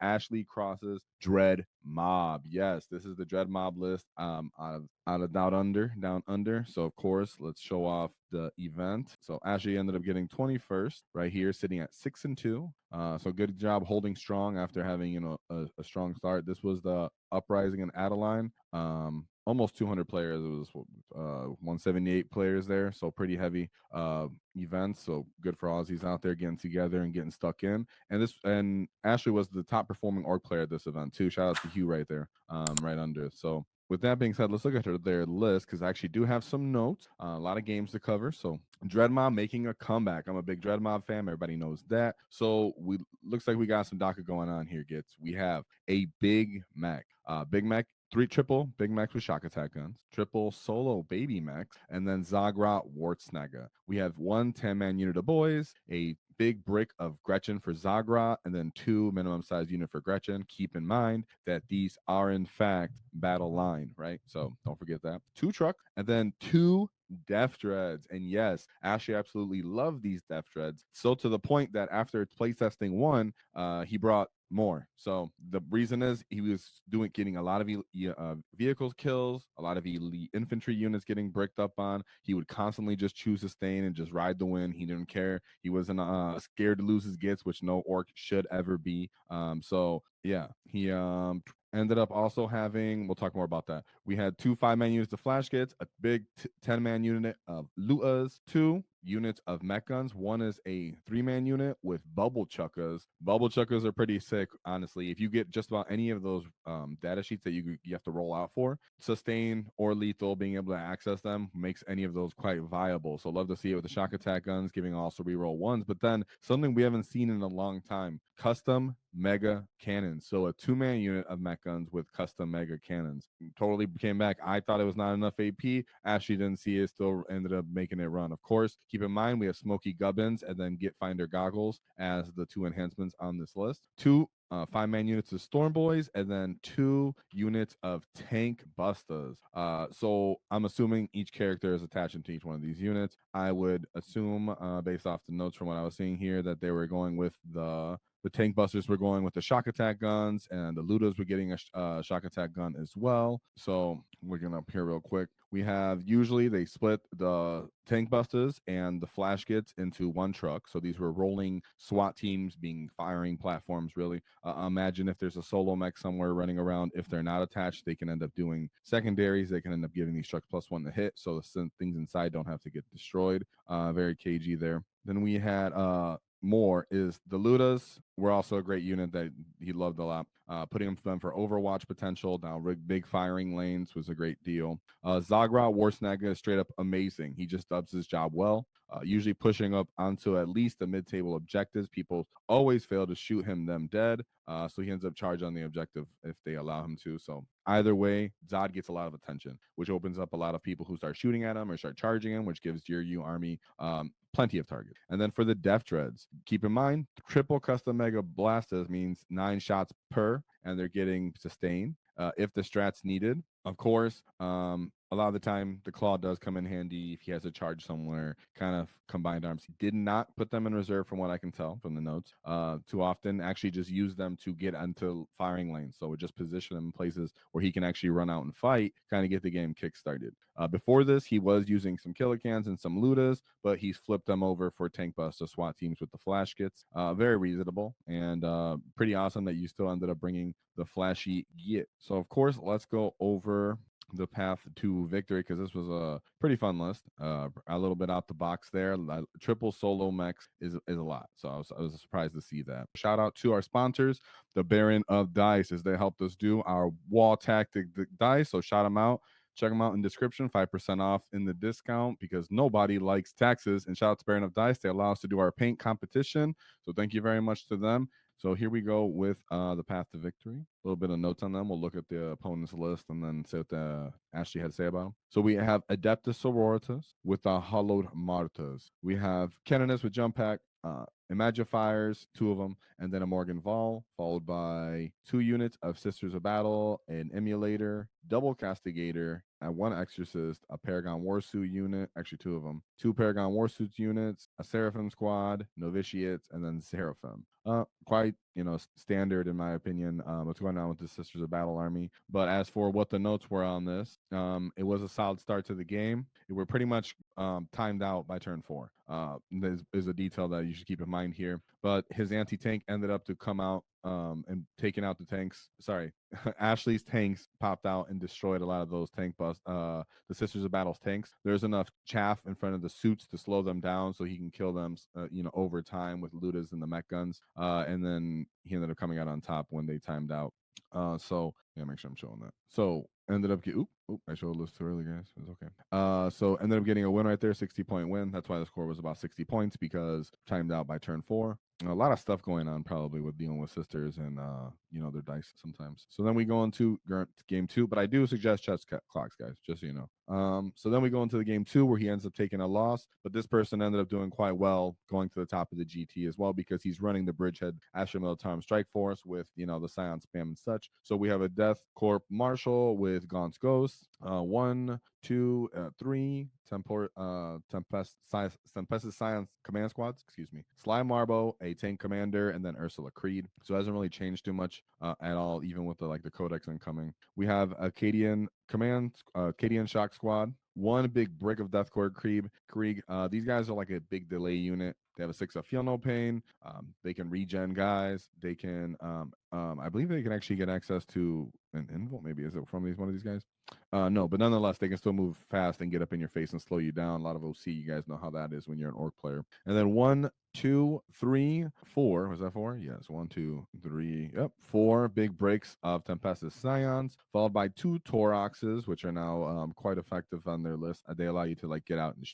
Ashley crosses Dread Mob. Yes, this is the Dread Mob list out of down under. So of course, let's show off the event. So Ashley ended up getting 21st right here, sitting at 6-2. So good job holding strong after having a strong start. This was the Uprising in Adelaide. Almost 200 players. It was 178 players there, so pretty heavy events. So good for Aussies out there getting together and getting stuck in. And Ashley was the top performing org player at this event too. Shout out to Hugh right there, right under. So with that being said, let's look at their list because I actually do have some notes, a lot of games to cover. So Dreadmob making a comeback. I'm a big Dreadmob fan. Everybody knows that. So we looks like we got some dakka going on here, Gitz. We have a Big Mek. Big Mek, three triple Big Mechs with shock attack guns, triple solo baby mechs, and then Zodgrod Wartsnaga. We have 1 10-man unit of boys, a big brick of Gretchin for Zodgrod, and then 2 minimum size unit for Gretchin. Keep in mind that these are in fact battle line, right? So don't forget that. 2 truck, and then 2 Deff Dreads. And yes, Ashley absolutely loved these Deff Dreads. So to the point that after playtesting 1, he brought more. So the reason is he was getting a lot of vehicles kills, a lot of elite infantry units getting bricked up on. He would constantly just choose sustain and just ride the win. He didn't care. He wasn't scared to lose his gits, which no orc should ever be. So yeah, he ended up also having, we'll talk more about that. We had 2 5-man units of Flash Gitz, a big 10-man unit of Lootas, 2 units of Mek Gunz. 1 is a 3-man unit with bubble chuckas. Bubble chuckas are pretty sick, honestly. If you get just about any of those data sheets that you have to roll out for, sustain or lethal, being able to access them makes any of those quite viable. So love to see it with the shock attack guns, giving also reroll 1s. But then something we haven't seen in a long time, custom mega cannons. So a 2-man unit of Mek Gunz with custom mega cannons. Totally came back. I thought it was not enough AP. Ashley didn't see it, still ended up making it run. Of course, keep in mind we have Smoky Gubbins and then Get Finder Goggles as the 2 enhancements on this list. 2 5-man units of Storm Boys, and then 2 units of Tankbustas. So I'm assuming each character is attached into each one of these units. I would assume, based off the notes from what I was seeing here, that they were going with the Tankbusters were going with the shock attack guns, and the Lootas were getting a shock attack gun as well. So we're gonna up here real quick. We have usually they split the Tankbusters and the Flash Gitz into 1 truck. So these were rolling SWAT teams, being firing platforms. Really, imagine if there's a solo mech somewhere running around. If they're not attached, they can end up doing secondaries. They can end up giving these trucks +1 to hit, so the things inside don't have to get destroyed. Very cagey there. Then we had more is the Lootas were also a great unit that he loved a lot. Putting them for Overwatch potential, down big firing lanes was a great deal. Zodgrod Wartsnaga is straight up amazing. He just does his job well. Usually pushing up onto at least the mid-table objectives. People always fail to shoot them dead. So he ends up charged on the objective if they allow him to. So either way, Zod gets a lot of attention, which opens up a lot of people who start shooting at him or start charging him, which gives your U army plenty of targets. And then for the Deff Dreads, keep in mind, triple custom mega blastas means 9 shots per, and they're getting sustained if the strat's needed. Of course, a lot of the time the claw does come in handy if he has a charge somewhere, kind of combined arms. He did not put them in reserve from what I can tell from the notes. Too often actually just use them to get onto firing lanes. So it just position him in places where he can actually run out and fight, kind of get the game kick started. Before this, he was using some killer cans and some Lootas, but he's flipped them over for Tankbustas SWAT teams with the Flash Gitz. Very reasonable and pretty awesome that you still ended up bringing the flashy Git. So of course, let's go over the path to victory because this was a pretty fun list. A little bit out the box there. Triple solo mechs is a lot, so I was surprised to see that. Shout out to our sponsors, the Baron of Dice, as they helped us do our Waaaghtaktiks dice. So shout them out. Check them out in description, 5% off in the discount because nobody likes taxes. And shout out to Baron of Dice. They allow us to do our paint competition. So thank you very much to them. So here we go with the path to victory. A little bit of notes on them. We'll look at the opponent's list and then see what Ashley had to say about them. So we have Adeptus Sororitas with the Hollowed Martas. We have Canonist with Jump Pack, Imagifiers, 2 of them, and then a Morgan Vol, followed by 2 units of Sisters of Battle, an Emulator, double castigator, and one exorcist, a Paragon Warsuit unit, actually two of them, two Paragon Warsuits units, a Seraphim squad, novitiates, and then Seraphim. Quite, standard in my opinion. What's going on with the Sisters of Battle army? But as for what the notes were on this, it was a solid start to the game. We're pretty much timed out by turn 4. Is a detail that you should keep in mind here. But his anti-tank ended up to come out and taking out the tanks. Sorry, Ashley's tanks popped out and destroyed a lot of those the Sisters of Battle's tanks. There's enough chaff in front of the suits to slow them down so he can kill them, over time with Lootas and the Mek Gunz. And then he ended up coming out on top when they timed out. So yeah, make sure I'm showing that. So ended up I showed this too early, guys. It's okay. So ended up getting a win right there, 60-point win. That's why the score was about 60 points, because timed out by turn 4. A lot of stuff going on probably with dealing with sisters and their dice sometimes. So then we go into game 2, but I do suggest chess clocks, guys, just so you know. So then we go into the game 2 where he ends up taking a loss, but this person ended up doing quite well, going to the top of the GT as well, because he's running the Bridgehead Asher Militarum Strike Force with the Scion spam and such. So we have a Death Corp Marshal with Gaunt's Ghost, 1, 2, 3 Tempest Science Command Squads, Sly Marbo, a Tank Commander, and then Ursula Creed. So it hasn't really changed too much at all, even with the Codex incoming. We have Acadian Shock Squad, one big brick of Deathcore Krieg. These guys are like a big delay unit. They have a 6 of Feel No Pain. They can regen guys. They can, I believe they can actually get access to an invul. Maybe is it from one of these guys? No, but nonetheless, they can still move fast and get up in your face and slow you down. A lot of OC, you guys know how that is when you're an Orc player. And then 1, 2, 3, 4. Was that 4? Yes, 1, 2, 3. Yep, 4 big breaks of Tempestus Scions, followed by 2 Toroxes, which are now quite effective on their list. They allow you to get out and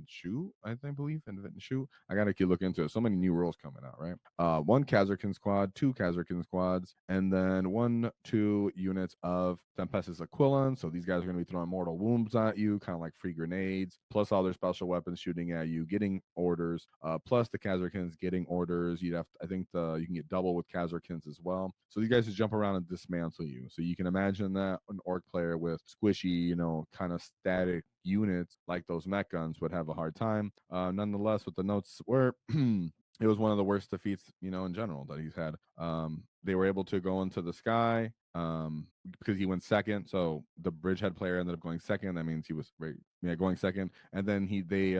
shoot. I believe and shoot. I gotta keep looking into it. So many new rules coming out, right? 1 Kazarkin squad, 2 Kazarkin squads, and then 1, 2 units of Tempestus Aquilon. So these guys are going to be throwing mortal wounds at you, kind of like free grenades, plus all their special weapons shooting at you, getting orders, plus the Kazarkins getting orders. You can get double with Kazarkins as well. So these guys just jump around and dismantle you. So you can imagine that an Orc player with squishy, kind of static units like those Mek Gunz would have a hard time. Nonetheless, what the notes were, it was one of the worst defeats, in general that he's had. They were able to go into the sky because he went second. So the Bridgehead player ended up going second. That means he was going second. And then they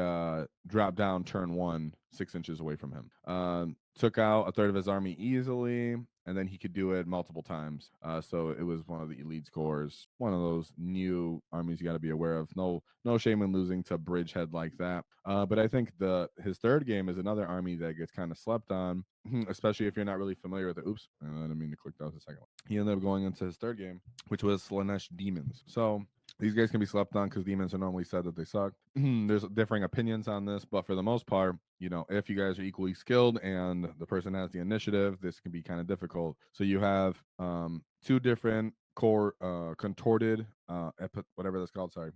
dropped down turn 1, 6 inches away from him. Took out a third of his army easily, and then he could do it multiple times. So it was one of the elite scores, one of those new armies you got to be aware of. No shame in losing to Bridgehead like that. But I think his third game is another army that gets kind of slept on, especially if you're not really familiar with it. Oops, I didn't mean to click. That was the second one. He ended up going into his third game, which was Slanesh Demons. So these guys can be slept on because demons are normally said that they suck. There's differing opinions on this, but for the most part, if you guys are equally skilled and the person has the initiative, this can be kind of difficult. So you have 2 different core contorted whatever that's called. Sorry.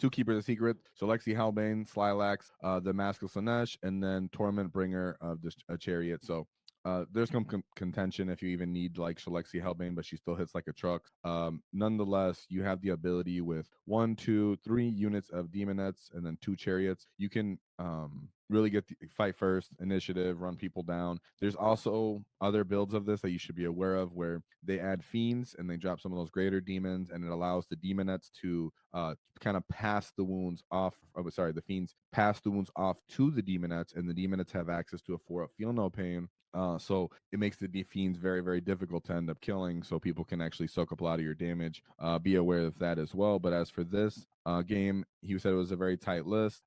2 Keepers of Secret, so Lexi Halbane, Slilax, the Mask of Slanesh, and then Torment Bringer of a Chariot. So there's some contention if you even need Shalexi Helbane, but she still hits like a truck. Nonetheless, you have the ability with 1, 2, 3 units of Demonettes and then 2 Chariots. You can really get the fight first, initiative, run people down. There's also other builds of this that you should be aware of where they add Fiends and they drop some of those greater demons, and it allows the Demonettes to kind of pass the wounds off. The Fiends pass the wounds off to the Demonettes, and the Demonettes have access to a 4 Feel No Pain. So it makes the Fiends very, very difficult to end up killing, so people can actually soak up a lot of your damage. Be aware of that as well. But as for this game, he said it was a very tight list.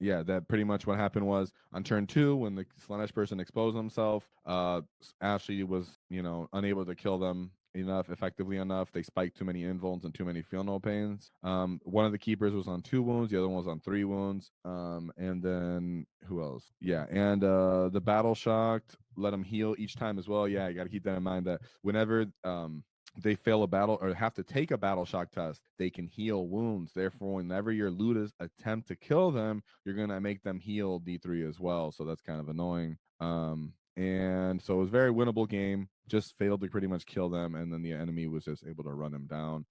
Yeah, that pretty much what happened was on turn 2, when the Slanesh person exposed himself, Ashley was, unable to kill them effectively enough. They spiked too many invulns and too many Feel No Pains. One of the keepers was on 2 wounds, the other one was on 3 wounds. And then who else? Yeah, and the Battle Shocked let him heal each time as well. Yeah, you got to keep that in mind that whenever they fail a battle or have to take a battle shock test, they can heal wounds. Therefore, whenever your Lootas attempt to kill them, you're gonna make them heal D3 as well. So that's kind of annoying. And so it was a very winnable game. Just failed to pretty much kill them, and then the enemy was just able to run him down.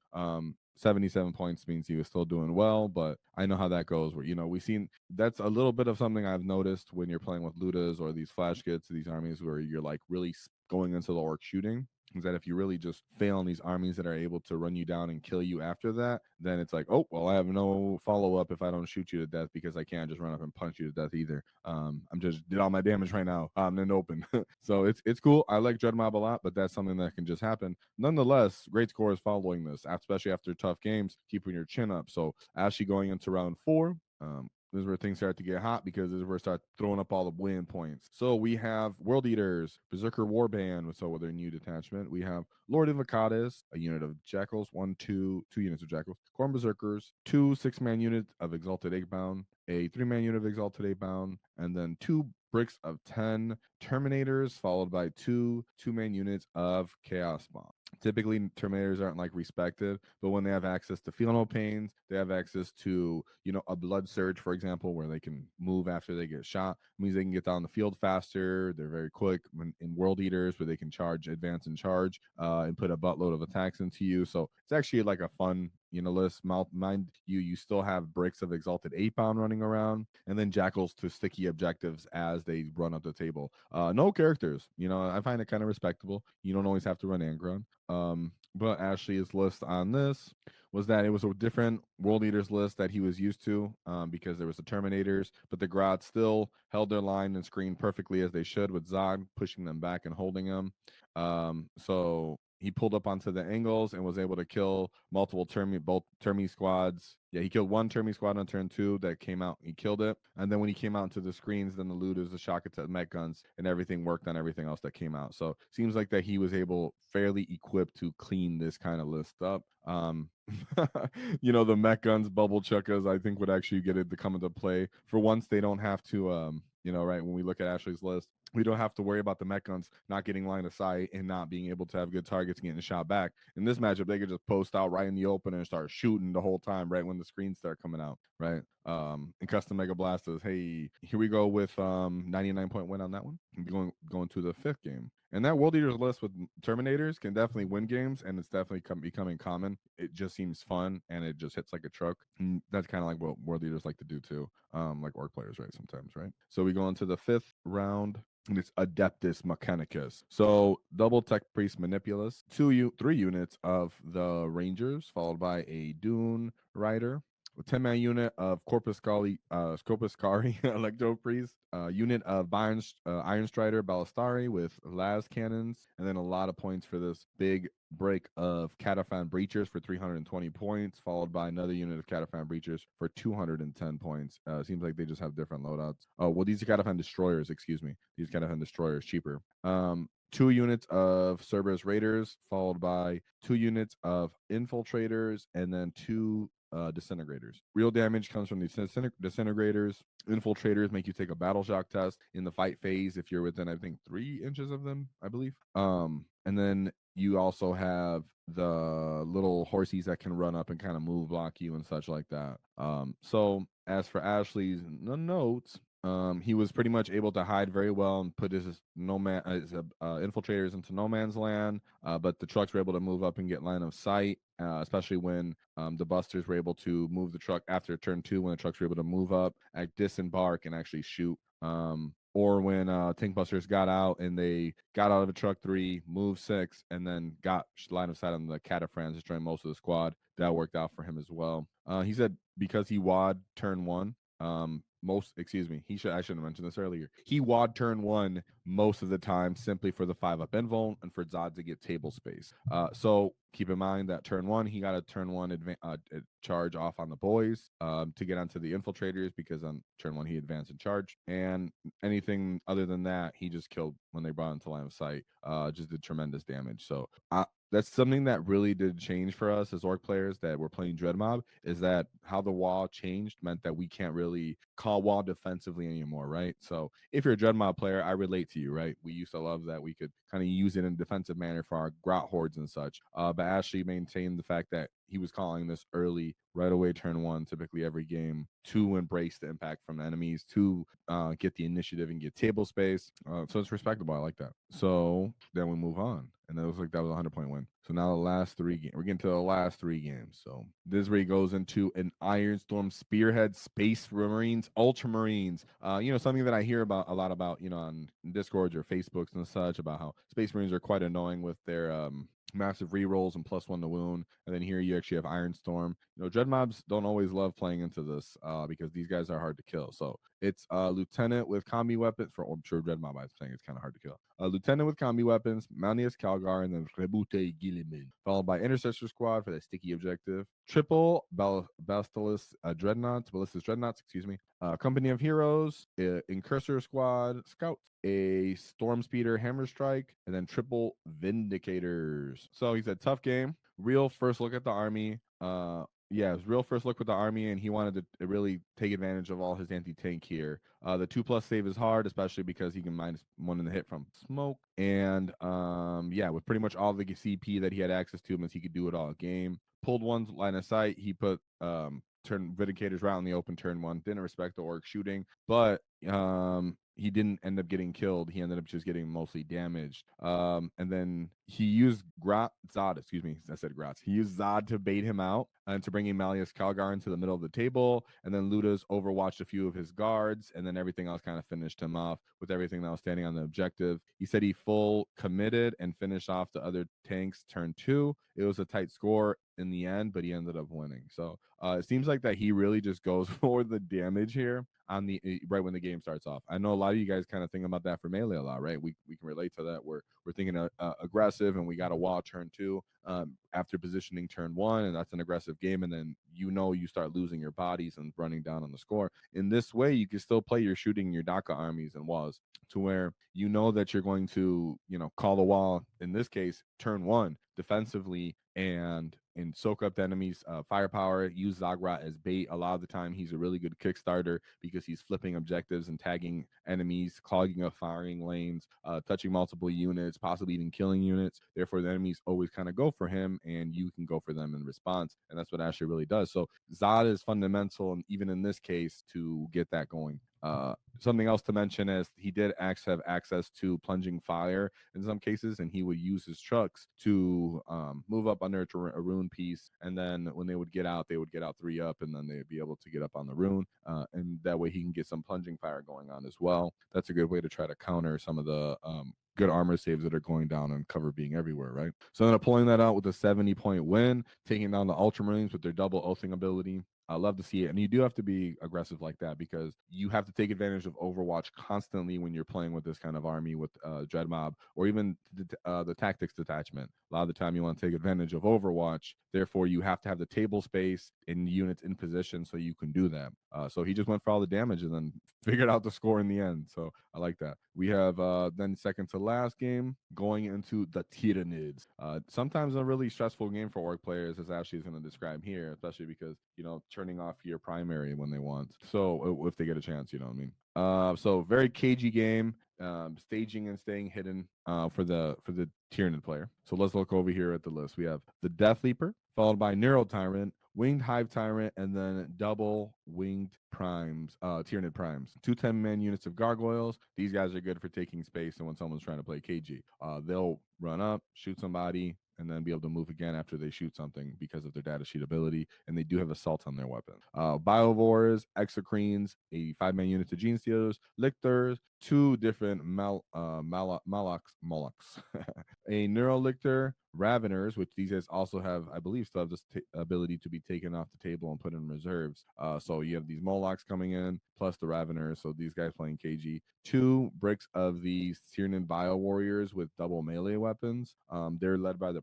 77 points means he was still doing well, but I know how that goes. Where we've seen that's a little bit of something I've noticed when you're playing with Lootas or these Flash Gitz, these armies where you're like really going into the orc shooting, is that if you really just fail on these armies that are able to run you down and kill you after that, then it's like, oh well, I have no follow up if I don't shoot you to death, because I can't just run up and punch you to death either. I'm just did all my damage right now in open. So it's cool. I like Dread Mob a lot, but that's something that can just happen. Nonetheless, great scores following this, especially after tough games, keeping your chin up. So actually going into round 4, this is where things start to get hot, because this is where we start throwing up all the win points. So we have World Eaters, Berserker Warband, so with their new detachment. We have Lord Invocades, a unit of Jackals, two units of Jackals, Corn Berserkers, 2 6-man units of Exalted Eggbound, a 3-man unit of Exalted Eggbound, and then 2 bricks of 10 Terminators, followed by 2 2-man units of Chaos Bomb. Typically, Terminators aren't like respected, but when they have access to Feel No Pains, they have access to, a Blood Surge, for example, where they can move after they get shot. It means they can get down the field faster. They're very quick. In World Eaters, where they can charge, advance, and charge, and put a buttload of attacks into you. So it's actually like a fun, list. Mind you still have bricks of Exalted 8-pound running around, and then Jackals to sticky objectives as they run up the table. No characters. I find it kind of respectable. You don't always have to run Angron. But Ashley's list on this was that it was a different World Eaters list that he was used to, because there was the Terminators, but the Grots still held their line and screened perfectly as they should, with Zod pushing them back and holding them. So he pulled up onto the angles and was able to kill multiple both Termi squads. Yeah, he killed one Termi squad on turn 2 that came out. He killed it. And then when he came out into the screens, then the Lootas, the shock attack, Mek Gunz, and everything worked on everything else that came out. So seems like that he was able, fairly equipped, to clean this kind of list up. The Mek Gunz bubble chuckas, I think, would actually get it to come into play. For once, they don't have to, right, when we look at Ashley's list, we don't have to worry about the Mek Gunz not getting line of sight and not being able to have good targets and getting shot back. In this matchup, they could just post out right in the open and start shooting the whole time right when the screens start coming out, right? And Custom Mega Blasters, hey, here we go with 99-point win on that one. Going to the 5th game. And that World Eaters list with Terminators can definitely win games, and it's definitely becoming common. It just seems fun, and it just hits like a truck. And that's kind of like what World Eaters like to do too, like Orc players, right? Sometimes, right? So we go into the 5th round. And it's Adeptus Mechanicus. So double Tech Priest Manipulus, 3 units of the Rangers, followed by a Dune Rider, a 10-man unit of Corpus Cari Electro Priest, unit of Iron Strider Ballistari with las cannons, and then a lot of points for this big break of Cataphan Breachers for 320 points, followed by another unit of Cataphan Breachers for 210 points. Seems like they just have different loadouts. Well, these are Cataphan Destroyers, excuse me. These Cataphan Destroyers, cheaper. 2 units of Cerberus Raiders, followed by 2 units of Infiltrators, and then 2 Disintegrators. Real damage comes from these Disintegrators. Infiltrators make you take a battle shock test in the fight phase if you're within, I think, 3 inches of them, I believe. And then you also have the little horsies that can run up and kind of move block you and such like that. So as for Ashley's notes, he was pretty much able to hide very well and put his infiltrators into no man's land, but the trucks were able to move up and get line of sight, especially when the busters were able to move the truck after turn 2, when the trucks were able to move up, disembark, and actually shoot. Or when Tankbusters got out and they got out of a truck 3, moved 6, and then got line of sight on the Cataphrans, destroying most of the squad. That worked out for him as well. He said because he WAD turn 1, I shouldn't have mentioned this earlier. He WAD turn 1 most of the time simply for the 5-up invuln and for Zod to get table space. So keep in mind that turn 1, he got a turn 1 charge off on the boys to get onto the infiltrators, because on turn 1 he advanced and charged. And anything other than that, he just killed when they brought into line of sight. Just did tremendous damage. So that's something that really did change for us as Orc players that were playing Dread Mob, is that how the wall changed meant that we can't really call wall defensively anymore, right? So if you're a Dread Mob player, I relate to you, right? We used to love that we could kind of use it in a defensive manner for our grot hordes and such. But Ashley maintained the fact that he was calling this early, right away, turn one, typically every game, to embrace the impact from enemies, to get the initiative and get table space. So it's respectable. I like that. So then we move on. And it looks like that was a 100-point win. So now the last 3 games. We're getting to the last 3 games. So this really goes into an Ironstorm Spearhead Space Marines Ultramarines. Something that I hear about a lot about, on Discords or Facebooks and such, about how Space Marines are quite annoying with their massive rerolls and +1 to wound. And then here you actually have Ironstorm. Dread mobs don't always love playing into this because these guys are hard to kill. So it's Lieutenant with combi weapons. I'm sure Dread mob I'm saying it's kind of hard to kill. Lieutenant with combi weapons, Malnius Calgar, and then Rebute Gilliman, followed by Intercessor Squad for that sticky objective. Triple Ballistus Dreadnoughts, excuse me. Company of Heroes, Incursor Squad, Scouts, a Storm Speeder Hammer Strike, and then triple Vindicators. So he said tough game. Real first look at the army. Yeah, it was real first look with the army, and he wanted to really take advantage of all his anti-tank here. The 2+ save is hard, especially because he can -1 in the hit from smoke. And yeah, with pretty much all the CP that he had access to, means he could do it all game. Pulled one's line of sight. He put turn Vindicators right on the open turn 1. Didn't respect the Orc shooting, but he didn't end up getting killed. He ended up just getting mostly damaged. And then he used Zod, excuse me, I said Gratz. He used Zod to bait him out and to bring Malleus Calgar into the middle of the table. And then Lootas overwatched a few of his guards, and then everything else kind of finished him off with everything that was standing on the objective. He said he full committed and finished off the other tanks turn 2. It was a tight score in the end, but he ended up winning. So it seems like that he really just goes for the damage here on the right when the game starts off. I know a lot of you guys kind of think about that for melee a lot, right? We can relate to that. We're thinking aggressive, and we got a wall turn 2 after positioning turn 1, and that's an aggressive game. And then you start losing your bodies and running down on the score. In this way, you can still play your shooting your dakka armies and walls to where that you're going to call the wall, in this case turn 1 defensively, and soak up the enemy's firepower. Use Zodgrod as bait. A lot of the time, he's a really good Kickstarter because he's flipping objectives and tagging enemies, clogging up firing lanes, touching multiple units, possibly even killing units. Therefore, the enemies always kind of go for him, and you can go for them in response. And that's what Ashley really does. So Zod is fundamental, and even in this case, to get that going. Something else to mention is he did have access to plunging fire in some cases, and he would use his trucks to move up under a rune piece, and then when they would get out 3 up, and then they'd be able to get up on the rune, and that way he can get some plunging fire going on as well. That's a good way to try to counter some of the good armor saves that are going down and cover being everywhere, right? So then pulling that out with a 70-point win, taking down the Ultramarines with their double oathing ability. I love to see it. And you do have to be aggressive like that, because you have to take advantage of Overwatch constantly when you're playing with this kind of army with Dread Mob, or even the Tactics detachment. A lot of the time you want to take advantage of Overwatch. Therefore, you have to have the table space and units in position so you can do that. So he just went for all the damage and then figured out the score in the end. So I like that. We have then second to last game going into the Tyranids. Sometimes a really stressful game for Orc players, as Ashley is going to describe here, especially because, turning off your primary when they want. So if they get a chance, you know what I mean? So very cagey game. Staging and staying hidden for the Tyranid player. So let's look over here at the list. We have the Death Leaper, followed by Neural Tyrant, Winged Hive Tyrant, and then double Winged Primes, Tyranid Primes. 2 10-man units of Gargoyles. These guys are good for taking space, and when someone's trying to play KG, they'll run up, shoot somebody, and then be able to move again after they shoot something because of their data sheet ability, and they do have assault on their weapon. Biovores, Exocrines, a 5-man unit of Gene Stealers, Lictors, 2 different Molochs, a Neurolictor, Raveners, which these guys also have, I believe, still have this ability to be taken off the table and put in reserves. So you have these Molochs coming in, plus the Raveners, so these guys playing KG. 2 bricks of the Tyraniid Bio Warriors with double melee weapons. They're led by the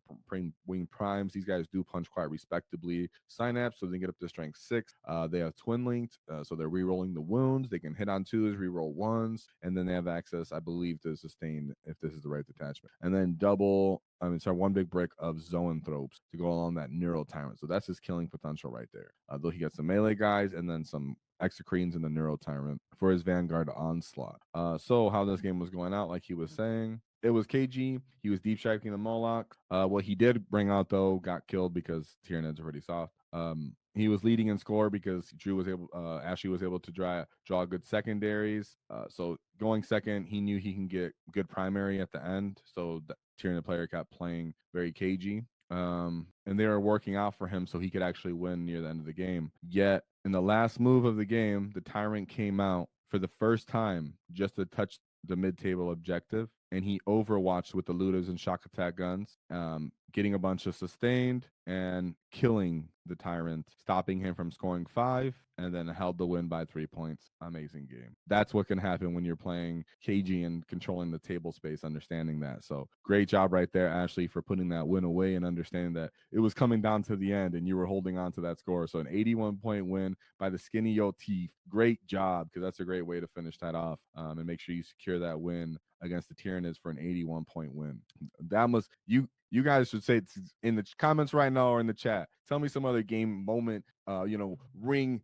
Winged Primes. These guys do punch quite respectably. Synapse, so they get up to strength 6. They have Twin Linked, so they're re-rolling the wounds. They can hit on 2s, re-roll 1s, and then they have access, I believe, to sustain if this is the right detachment. And then double one big brick of zoanthropes to go along that neural tyrant. So that's his killing potential right there. Though he gets some melee guys and then some exocrines in the neural tyrant for his vanguard onslaught. So how this game was going out, like he was saying, it was KG. He was deep striking the Moloch. What he did bring out though got killed because Tyranids are pretty soft. He was leading in score because Ashley was able to draw good secondaries. So going second, he knew he can get good primary at the end. So the Tyranid player kept playing very cagey. And they were working out for him so he could actually win near the end of the game. Yet in the last move of the game, the Tyrant came out for the first time just to touch the mid-table objective, and he overwatched with the Lootas and shock attack guns, getting a bunch of sustained and killing the Tyrant, stopping him from scoring 5, and then held the win by 3 points. Amazing game. That's what can happen when you're playing KG and controlling the table space, understanding that. So great job right there, Ashley, for putting that win away and understanding that it was coming down to the end and you were holding on to that score. So an 81-point win by the Skinny Yo Teeth. Great job, because that's a great way to finish that off, and make sure you secure that win against the Tyranids for an 81-point win. That must you guys should say in the comments right now or in the chat. Tell me some other game moment, ring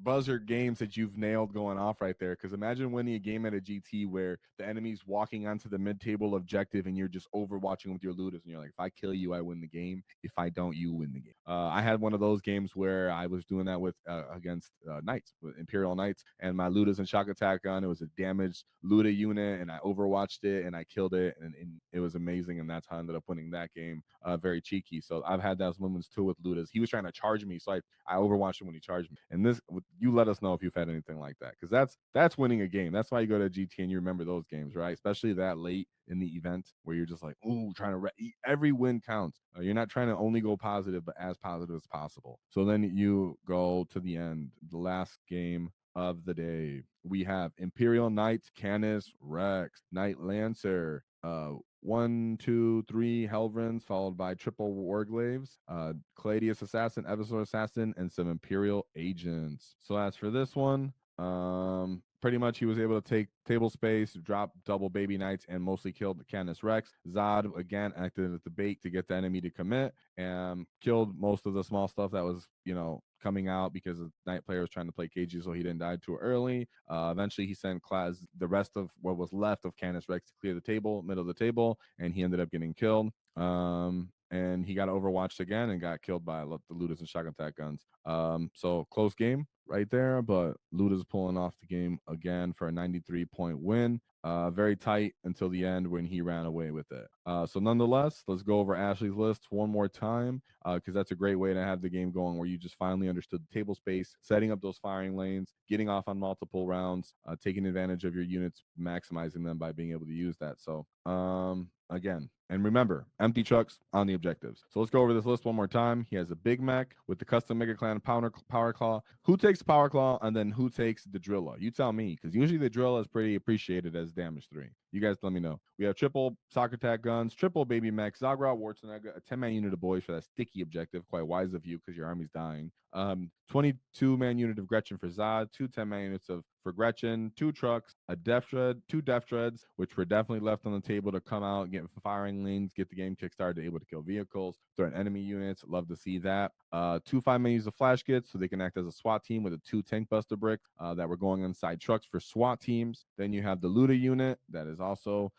buzzer games that you've nailed going off right there. Because imagine winning a game at a GT where the enemy's walking onto the mid-table objective and you're just overwatching with your Lootas, and you're like, if I kill you, I win the game. If I don't, you win the game. I had one of those games where I was doing that with against Knights, with Imperial Knights, and my Lootas and shock attack gun. It was a damaged Luta unit, and I overwatched it and I killed it, and it was amazing. And that's how I ended up winning that game. Very cheeky. So I've had those moments too with Lootas. He was trying to charge me, so I overwatched him when he charged me. And this, you let us know if you've had anything like that, because that's winning a game. That's why you go to GT and you remember those games, right? Especially that late in the event where you're just like, ooh, trying to every win counts. You're not trying to only go positive, but as positive as possible. So then you go to the end, the last game of the day. We have Imperial Knights, Canis Rex, Knight Lancer, 1, 2, 3 Helvrins, followed by triple Warglaves, Cladius Assassin, Eversor Assassin, and some Imperial agents. So as for this one, pretty much he was able to take table space, drop double baby knights, and mostly killed the Canis Rex. Zod again acted as the bait to get the enemy to commit, and killed most of the small stuff that was, coming out because the knight player was trying to play KG, so he didn't die too early. Eventually he sent the rest of what was left of Canis Rex to clear the table, middle of the table, and he ended up getting killed. And he got overwatched again and got killed by the Lootas and shock attack guns. So close game right there, but Lootas pulling off the game again for a 93-point win. Very tight until the end when he ran away with it. So nonetheless, let's go over Ashley's list one more time, because that's a great way to have the game going, where you just finally understood the table space, setting up those firing lanes, getting off on multiple rounds, taking advantage of your units, maximizing them by being able to use that. So again, and remember, empty trucks on the objectives. So let's go over this list one more time. He has a Big Mac with the custom Mega Clan Power Claw. Who takes Power Claw, and then who takes the Drilla? You tell me, because usually the Drilla is pretty appreciated as damage 3. You guys let me know. We have triple Shock Attack guns, triple Baby Mech, Zodgrod, Wartzenegger, a 10-man unit of boys for that sticky objective. Quite wise of you, because your army's dying. 22-man unit of Gretchin for Zod, 2 10-man units for Gretchin, 2 trucks, a Deff Dread, 2 Deff Dreads, which were definitely left on the table to come out, get firing lanes, get the game kickstarted, able to kill vehicles, threaten enemy units. Love to see that. 2 5-man units of Flash Gitz, so they can act as a SWAT team with a 2 Tankbuster brick that were going inside trucks for SWAT teams. Then you have the Luta unit that is also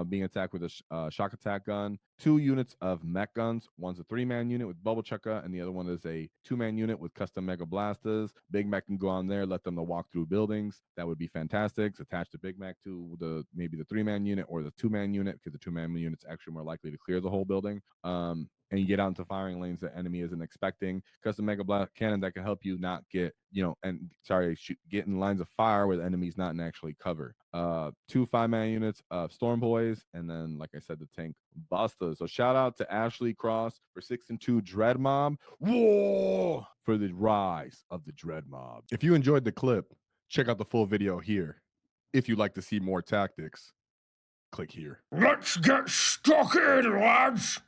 being attacked with a shock attack gun. 2 units of Mek Gunz. One's a 3-man unit with Bubble Chukka, and the other one is a 2-man unit with custom Mega Blasters. Big Mac can go on there, let them to walk through buildings. That would be fantastic. Attach the Big Mac to maybe the 3-man unit or the 2-man unit, because the 2-man unit's actually more likely to clear the whole building. And you get out into firing lanes that enemy isn't expecting. Custom Mega Blast Cannon that can help you not get, get in lines of fire where the enemy's not in actually cover. 2 5-man units of Storm Boys, and then, like I said, the Tankbustas. So shout out to Ashley Cross for 6-2 Dread Mob. Whoa! For the rise of the Dread Mob. If you enjoyed the clip, check out the full video here. If you'd like to see more tactics, click here. Let's get stuck in, lads!